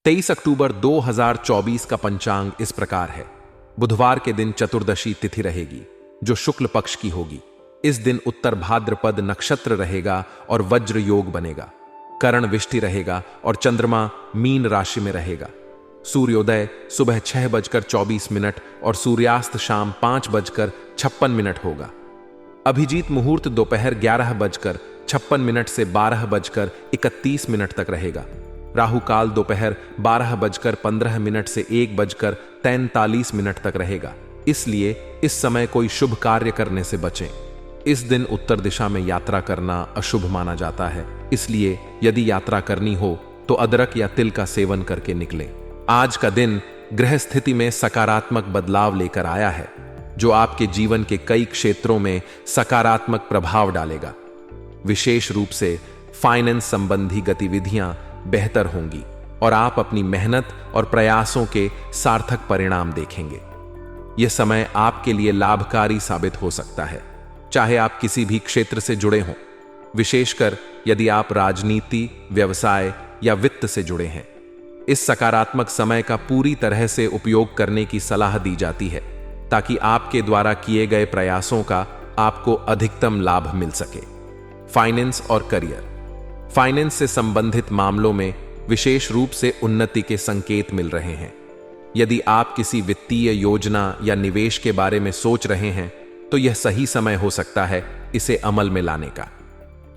23 अक्टूबर 2024 का पंचांग इस प्रकार है। बुधवार के दिन चतुर्दशी तिथि रहेगी, जो शुक्ल पक्ष की होगी। इस दिन उत्तर भाद्रपद नक्षत्र रहेगा और वज्र योग बनेगा। करण विष्टि रहेगा और चंद्रमा मीन राशि में रहेगा। सूर्योदय सुबह 6:24 और सूर्यास्त शाम 5:56 होगा। अभिजीत मुहूर्त दोपहर 11:56 से 12:31 तक रहेगा। राहु काल दोपहर 12:15 से 1:43 तक रहेगा। इसलिए इस समय कोई शुभ कार्य करने से बचें। इस दिन उत्तर दिशा में यात्रा करना अशुभ माना जाता है, इसलिए यदि यात्रा करनी हो तो अदरक या तिल का सेवन करके निकलें। आज का दिन ग्रह स्थिति में सकारात्मक बदलाव लेकर आया है, जो आपके जीवन के कई क्षेत्रों में सकारात्मक प्रभाव डालेगा। विशेष रूप से फाइनेंस संबंधी गतिविधियां बेहतर होंगी और आप अपनी मेहनत और प्रयासों के सार्थक परिणाम देखेंगे। यह समय आपके लिए लाभकारी साबित हो सकता है, चाहे आप किसी भी क्षेत्र से जुड़े हों, विशेषकर यदि आप राजनीति, व्यवसाय या वित्त से जुड़े हैं। इस सकारात्मक समय का पूरी तरह से उपयोग करने की सलाह दी जाती है, ताकि आपके द्वारा किए गए प्रयासों का आपको अधिकतम लाभ मिल सके। फाइनेंस और करियर। फाइनेंस से संबंधित मामलों में विशेष रूप से उन्नति के संकेत मिल रहे हैं। यदि आप किसी वित्तीय योजना या निवेश के बारे में सोच रहे हैं, तो यह सही समय हो सकता है इसे अमल में लाने का।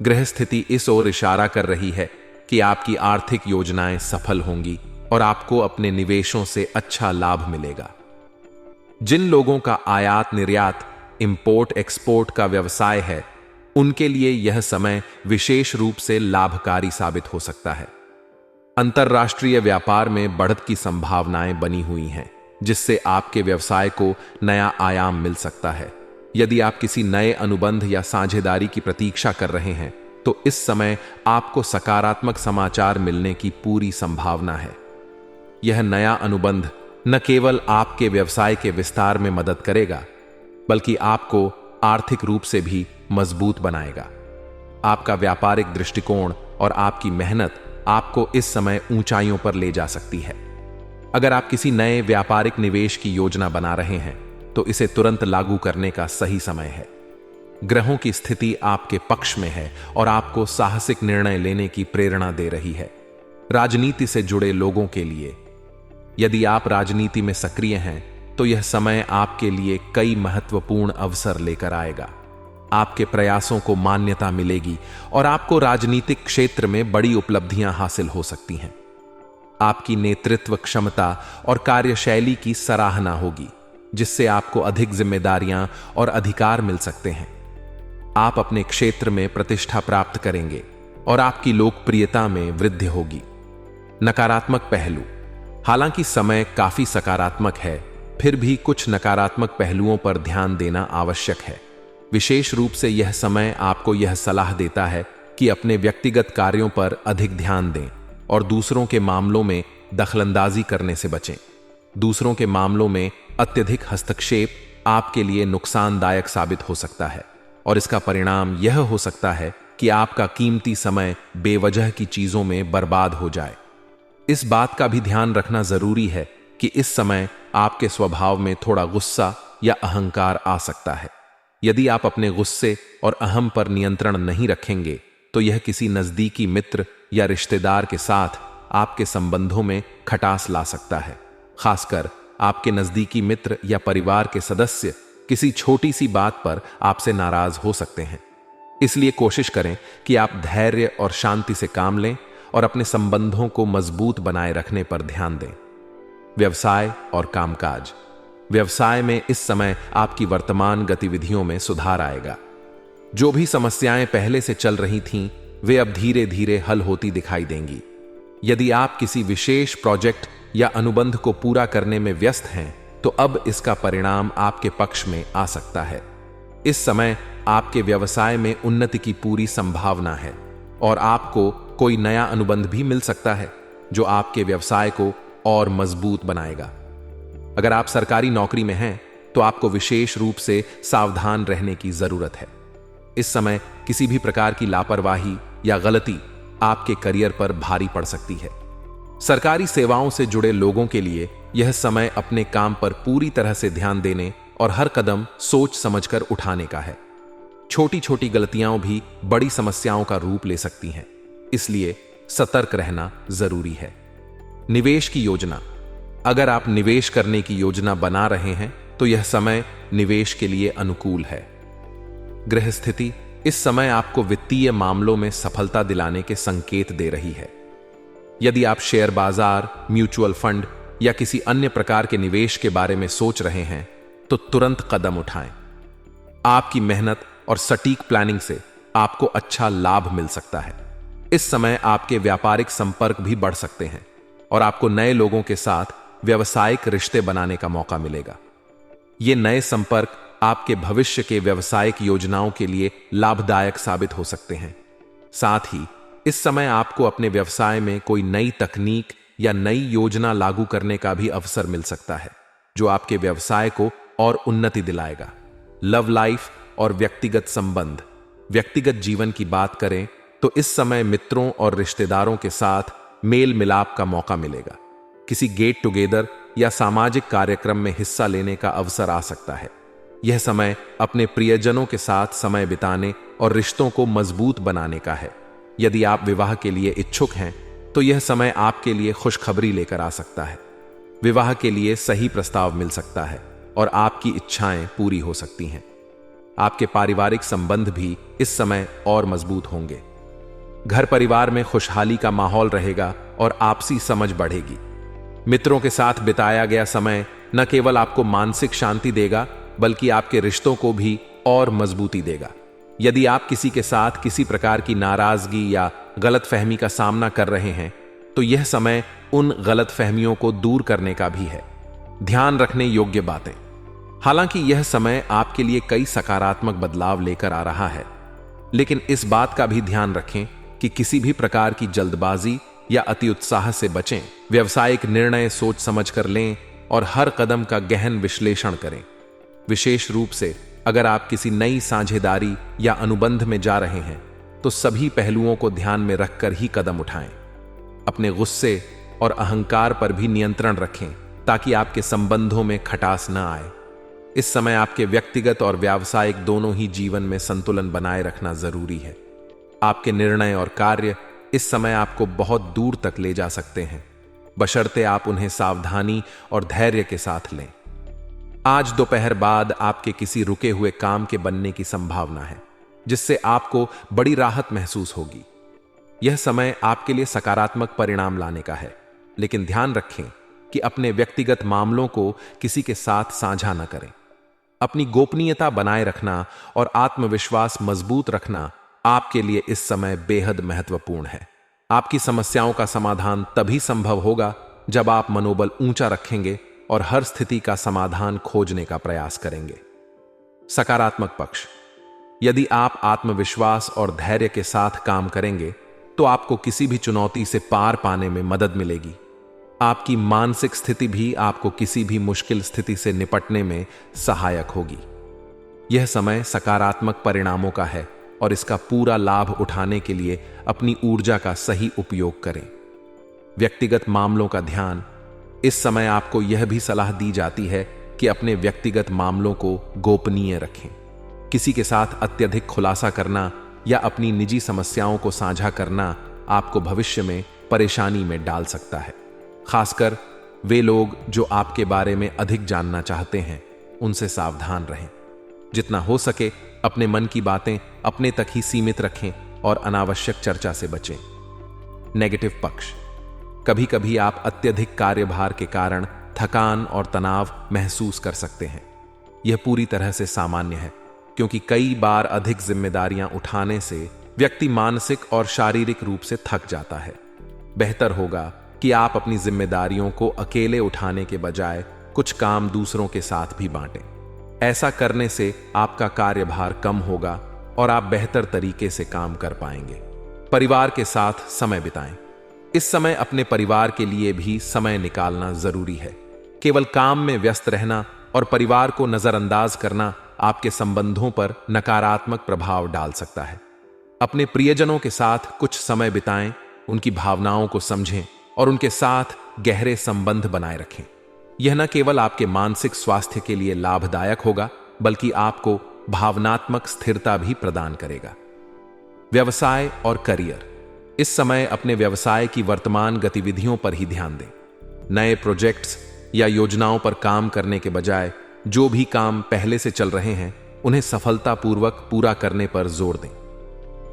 ग्रह स्थिति इस ओर इशारा कर रही है कि आपकी आर्थिक योजनाएं सफल होंगी और आपको अपने निवेशों से अच्छा लाभ मिलेगा। जिन लोगों का आयात निर्यात, इंपोर्ट एक्सपोर्ट का व्यवसाय है, उनके लिए यह समय विशेष रूप से लाभकारी साबित हो सकता है। अंतर्राष्ट्रीय व्यापार में बढ़त की संभावनाएं बनी हुई हैं, जिससे आपके व्यवसाय को नया आयाम मिल सकता है। यदि आप किसी नए अनुबंध या साझेदारी की प्रतीक्षा कर रहे हैं, तो इस समय आपको सकारात्मक समाचार मिलने की पूरी संभावना है। यह नया अनुबंध न केवल आपके व्यवसाय के विस्तार में मदद करेगा, बल्कि आपको आर्थिक रूप से भी मजबूत बनाएगा। आपका व्यापारिक दृष्टिकोण और आपकी मेहनत आपको इस समय ऊंचाइयों पर ले जा सकती है। अगर आप किसी नए व्यापारिक निवेश की योजना बना रहे हैं, तो इसे तुरंत लागू करने का सही समय है। ग्रहों की स्थिति आपके पक्ष में है और आपको साहसिक निर्णय लेने की प्रेरणा दे रही है। राजनीति से जुड़े लोगों के लिए, यदि आप राजनीति में सक्रिय हैं, तो यह समय आपके लिए कई महत्वपूर्ण अवसर लेकर आएगा। आपके प्रयासों को मान्यता मिलेगी और आपको राजनीतिक क्षेत्र में बड़ी उपलब्धियां हासिल हो सकती हैं। आपकी नेतृत्व क्षमता और कार्यशैली की सराहना होगी, जिससे आपको अधिक जिम्मेदारियां और अधिकार मिल सकते हैं। आप अपने क्षेत्र में प्रतिष्ठा प्राप्त करेंगे और आपकी लोकप्रियता में वृद्धि होगी। नकारात्मक पहलू। हालांकि समय काफी सकारात्मक है, फिर भी कुछ नकारात्मक पहलुओं पर ध्यान देना आवश्यक है। विशेष रूप से यह समय आपको यह सलाह देता है कि अपने व्यक्तिगत कार्यों पर अधिक ध्यान दें और दूसरों के मामलों में दखलंदाजी करने से बचें। दूसरों के मामलों में अत्यधिक हस्तक्षेप आपके लिए नुकसानदायक साबित हो सकता है और इसका परिणाम यह हो सकता है कि आपका कीमती समय बेवजह की चीजों में बर्बाद हो जाए। इस बात का भी ध्यान रखना जरूरी है कि इस समय आपके स्वभाव में थोड़ा गुस्सा या अहंकार आ सकता है। यदि आप अपने गुस्से और अहम पर नियंत्रण नहीं रखेंगे, तो यह किसी नजदीकी मित्र या रिश्तेदार के साथ आपके संबंधों में खटास ला सकता है। खासकर आपके नजदीकी मित्र या परिवार के सदस्य किसी छोटी सी बात पर आपसे नाराज हो सकते हैं। इसलिए कोशिश करें कि आप धैर्य और शांति से काम लें और अपने संबंधों को मजबूत बनाए रखने पर ध्यान दें। व्यवसाय और कामकाज। व्यवसाय में इस समय आपकी वर्तमान गतिविधियों में सुधार आएगा। जो भी समस्याएं पहले से चल रही थीं, वे अब धीरे धीरे हल होती दिखाई देंगी। यदि आप किसी विशेष प्रोजेक्ट या अनुबंध को पूरा करने में व्यस्त हैं, तो अब इसका परिणाम आपके पक्ष में आ सकता है। इस समय आपके व्यवसाय में उन्नति की पूरी संभावना है और आपको कोई नया अनुबंध भी मिल सकता है, जो आपके व्यवसाय को और मजबूत बनाएगा। अगर आप सरकारी नौकरी में हैं, तो आपको विशेष रूप से सावधान रहने की जरूरत है। इस समय किसी भी प्रकार की लापरवाही या गलती आपके करियर पर भारी पड़ सकती है। सरकारी सेवाओं से जुड़े लोगों के लिए यह समय अपने काम पर पूरी तरह से ध्यान देने और हर कदम सोच समझकर उठाने का है। छोटी छोटी गलतियां भी बड़ी समस्याओं का रूप ले सकती हैं, इसलिए सतर्क रहना जरूरी है। निवेश की योजना। अगर आप निवेश करने की योजना बना रहे हैं तो यह समय निवेश के लिए अनुकूल है। ग्रह स्थिति इस समय आपको वित्तीय मामलों में सफलता दिलाने के संकेत दे रही है। यदि आप शेयर बाजार, म्यूचुअल फंड या किसी अन्य प्रकार के निवेश के बारे में सोच रहे हैं तो तुरंत कदम उठाएं। आपकी मेहनत और सटीक प्लानिंग से आपको अच्छा लाभ मिल सकता है। इस समय आपके व्यापारिक संपर्क भी बढ़ सकते हैं और आपको नए लोगों के साथ व्यावसायिक रिश्ते बनाने का मौका मिलेगा। ये नए संपर्क आपके भविष्य के व्यावसायिक योजनाओं के लिए लाभदायक साबित हो सकते हैं। साथ ही इस समय आपको अपने व्यवसाय में कोई नई तकनीक या नई योजना लागू करने का भी अवसर मिल सकता है, जो आपके व्यवसाय को और उन्नति दिलाएगा। लव लाइफ और व्यक्तिगत संबंध। व्यक्तिगत जीवन की बात करें तो इस समय मित्रों और रिश्तेदारों के साथ मेल मिलाप का मौका मिलेगा। किसी गेट टुगेदर या सामाजिक कार्यक्रम में हिस्सा लेने का अवसर आ सकता है। यह समय अपने प्रियजनों के साथ समय बिताने और रिश्तों को मजबूत बनाने का है। यदि आप विवाह के लिए इच्छुक हैं तो यह समय आपके लिए खुशखबरी लेकर आ सकता है। विवाह के लिए सही प्रस्ताव मिल सकता है और आपकी इच्छाएं पूरी हो सकती हैं। आपके पारिवारिक संबंध भी इस समय और मजबूत होंगे। घर परिवार में खुशहाली का माहौल रहेगा और आपसी समझ बढ़ेगी। मित्रों के साथ बिताया गया समय न केवल आपको मानसिक शांति देगा बल्कि आपके रिश्तों को भी और मजबूती देगा। यदि आप किसी के साथ किसी प्रकार की नाराजगी या गलतफहमी का सामना कर रहे हैं तो यह समय उन गलतफहमियों को दूर करने का भी है। ध्यान रखने योग्य बातें। हालांकि यह समय आपके लिए कई सकारात्मक बदलाव लेकर आ रहा है, लेकिन इस बात का भी ध्यान रखें कि किसी भी प्रकार की जल्दबाजी या अति उत्साह से बचें। व्यावसायिक निर्णय सोच समझ कर लें और हर कदम का गहन विश्लेषण करें। विशेष रूप से अगर आप किसी नई साझेदारी या अनुबंध में जा रहे हैं तो सभी पहलुओं को ध्यान में रखकर ही कदम उठाएं। अपने गुस्से और अहंकार पर भी नियंत्रण रखें ताकि आपके संबंधों में खटास न आए। इस समय आपके व्यक्तिगत और व्यावसायिक दोनों ही जीवन में संतुलन बनाए रखना जरूरी है। आपके निर्णय और कार्य इस समय आपको बहुत दूर तक ले जा सकते हैं, बशर्ते आप उन्हें सावधानी और धैर्य के साथ लें। आज दोपहर बाद आपके किसी रुके हुए काम के बनने की संभावना है, जिससे आपको बड़ी राहत महसूस होगी। यह समय आपके लिए सकारात्मक परिणाम लाने का है, लेकिन ध्यान रखें कि अपने व्यक्तिगत मामलों को किसी के साथ साझा न करें। अपनी गोपनीयता बनाए रखना और आत्मविश्वास मजबूत रखना आपके लिए इस समय बेहद महत्वपूर्ण है। आपकी समस्याओं का समाधान तभी संभव होगा जब आप मनोबल ऊंचा रखेंगे और हर स्थिति का समाधान खोजने का प्रयास करेंगे। सकारात्मक पक्ष। यदि आप आत्मविश्वास और धैर्य के साथ काम करेंगे तो आपको किसी भी चुनौती से पार पाने में मदद मिलेगी। आपकी मानसिक स्थिति भी आपको किसी भी मुश्किल स्थिति से निपटने में सहायक होगी। यह समय सकारात्मक परिणामों का है और इसका पूरा लाभ उठाने के लिए अपनी ऊर्जा का सही उपयोग करें। व्यक्तिगत मामलों का ध्यान। इस समय आपको यह भी सलाह दी जाती है कि अपने व्यक्तिगत मामलों को गोपनीय रखें। किसी के साथ अत्यधिक खुलासा करना या अपनी निजी समस्याओं को साझा करना आपको भविष्य में परेशानी में डाल सकता है। खासकर वे लोग जो आपके बारे में अधिक जानना चाहते हैं, उनसे सावधान रहें। जितना हो सके अपने मन की बातें अपने तक ही सीमित रखें और अनावश्यक चर्चा से बचें। नेगेटिव पक्ष। कभी कभी आप अत्यधिक कार्यभार के कारण थकान और तनाव महसूस कर सकते हैं। यह पूरी तरह से सामान्य है, क्योंकि कई बार अधिक जिम्मेदारियां उठाने से व्यक्ति मानसिक और शारीरिक रूप से थक जाता है। बेहतर होगा कि आप अपनी जिम्मेदारियों को अकेले उठाने के बजाय कुछ काम दूसरों के साथ भी बांटें। ऐसा करने से आपका कार्यभार कम होगा और आप बेहतर तरीके से काम कर पाएंगे। परिवार के साथ समय बिताएं। इस समय अपने परिवार के लिए भी समय निकालना जरूरी है। केवल काम में व्यस्त रहना और परिवार को नजरअंदाज करना आपके संबंधों पर नकारात्मक प्रभाव डाल सकता है। अपने प्रियजनों के साथ कुछ समय बिताएं, उनकी भावनाओं को समझें और उनके साथ गहरे संबंध बनाए रखें। यह न केवल आपके मानसिक स्वास्थ्य के लिए लाभदायक होगा, बल्कि आपको भावनात्मक स्थिरता भी प्रदान करेगा। व्यवसाय और करियर। इस समय अपने व्यवसाय की वर्तमान गतिविधियों पर ही ध्यान दें। नए प्रोजेक्ट्स या योजनाओं पर काम करने के बजाय जो भी काम पहले से चल रहे हैं उन्हें सफलतापूर्वक पूरा करने पर जोर दें।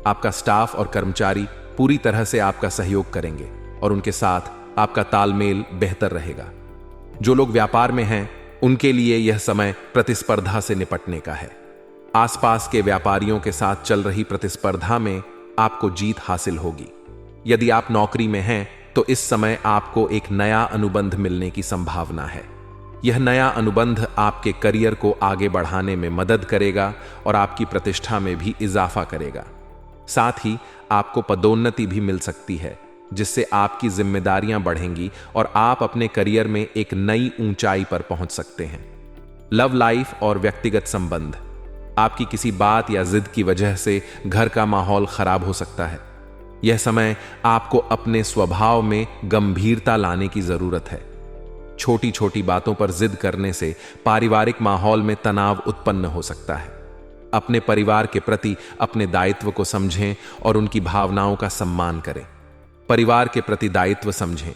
आपका स्टाफ और कर्मचारी पूरी तरह से आपका सहयोग करेंगे और उनके साथ आपका तालमेल बेहतर रहेगा। जो लोग व्यापार में हैं उनके लिए यह समय प्रतिस्पर्धा से निपटने का है। आसपास के व्यापारियों के साथ चल रही प्रतिस्पर्धा में आपको जीत हासिल होगी। यदि आप नौकरी में हैं तो इस समय आपको एक नया अनुबंध मिलने की संभावना है। यह नया अनुबंध आपके करियर को आगे बढ़ाने में मदद करेगा और आपकी प्रतिष्ठा में भी इजाफा करेगा। साथ ही आपको पदोन्नति भी मिल सकती है, जिससे आपकी जिम्मेदारियां बढ़ेंगी और आप अपने करियर में एक नई ऊंचाई पर पहुंच सकते हैं। लव लाइफ और व्यक्तिगत संबंध। आपकी किसी बात या जिद की वजह से घर का माहौल खराब हो सकता है। यह समय आपको अपने स्वभाव में गंभीरता लाने की जरूरत है। छोटी छोटी बातों पर जिद करने से पारिवारिक माहौल में तनाव उत्पन्न हो सकता है। अपने परिवार के प्रति अपने दायित्व को समझें और उनकी भावनाओं का सम्मान करें। परिवार के प्रति दायित्व समझें।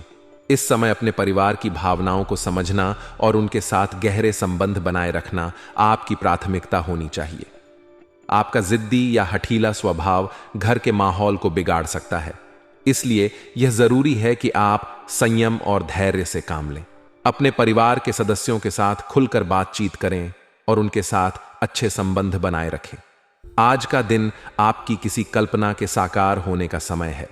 इस समय अपने परिवार की भावनाओं को समझना और उनके साथ गहरे संबंध बनाए रखना आपकी प्राथमिकता होनी चाहिए। आपका जिद्दी या हठीला स्वभाव घर के माहौल को बिगाड़ सकता है, इसलिए यह जरूरी है कि आप संयम और धैर्य से काम लें। अपने परिवार के सदस्यों के साथ खुलकर बातचीत करें और उनके साथ अच्छे संबंध बनाए रखें। आज का दिन आपकी किसी कल्पना के साकार होने का समय है।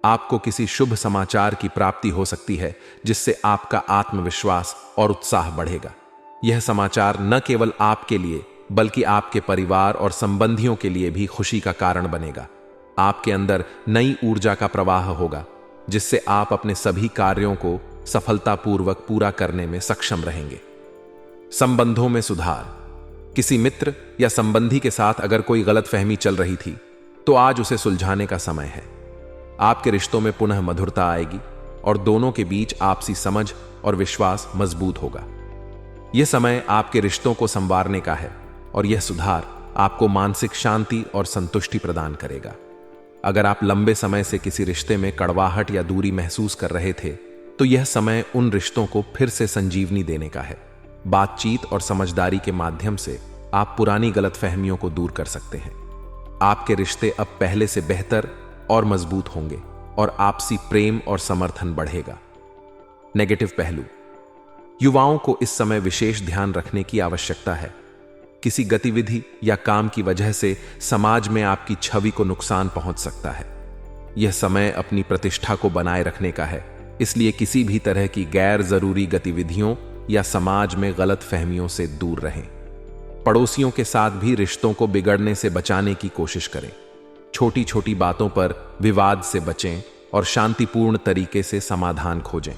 आपको किसी शुभ समाचार की प्राप्ति हो सकती है, जिससे आपका आत्मविश्वास और उत्साह बढ़ेगा। यह समाचार न केवल आपके लिए बल्कि आपके परिवार और संबंधियों के लिए भी खुशी का कारण बनेगा। आपके अंदर नई ऊर्जा का प्रवाह होगा, जिससे आप अपने सभी कार्यों को सफलतापूर्वक पूरा करने में सक्षम रहेंगे। संबंधों में सुधार। किसी मित्र या संबंधी के साथ अगर कोई गलतफहमी चल रही थी तो आज उसे सुलझाने का समय है। आपके रिश्तों में पुनः मधुरता आएगी और दोनों के बीच आपसी समझ और विश्वास मजबूत होगा। यह समय आपके रिश्तों को संवारने का है और यह सुधार आपको मानसिक शांति और संतुष्टि प्रदान करेगा। अगर आप लंबे समय से किसी रिश्ते में कड़वाहट या दूरी महसूस कर रहे थे तो यह समय उन रिश्तों को फिर से संजीवनी देने का है। बातचीत और समझदारी के माध्यम से आप पुरानी गलतफहमियों को दूर कर सकते हैं। आपके रिश्ते अब पहले से बेहतर और मजबूत होंगे और आपसी प्रेम और समर्थन बढ़ेगा। नेगेटिव पहलू। युवाओं को इस समय विशेष ध्यान रखने की आवश्यकता है। किसी गतिविधि या काम की वजह से समाज में आपकी छवि को नुकसान पहुंच सकता है। यह समय अपनी प्रतिष्ठा को बनाए रखने का है, इसलिए किसी भी तरह की गैर जरूरी गतिविधियों या समाज में गलत फहमियों से दूर रहें। पड़ोसियों के साथ भी रिश्तों को बिगड़ने से बचाने की कोशिश करें। छोटी छोटी बातों पर विवाद से बचें और शांतिपूर्ण तरीके से समाधान खोजें।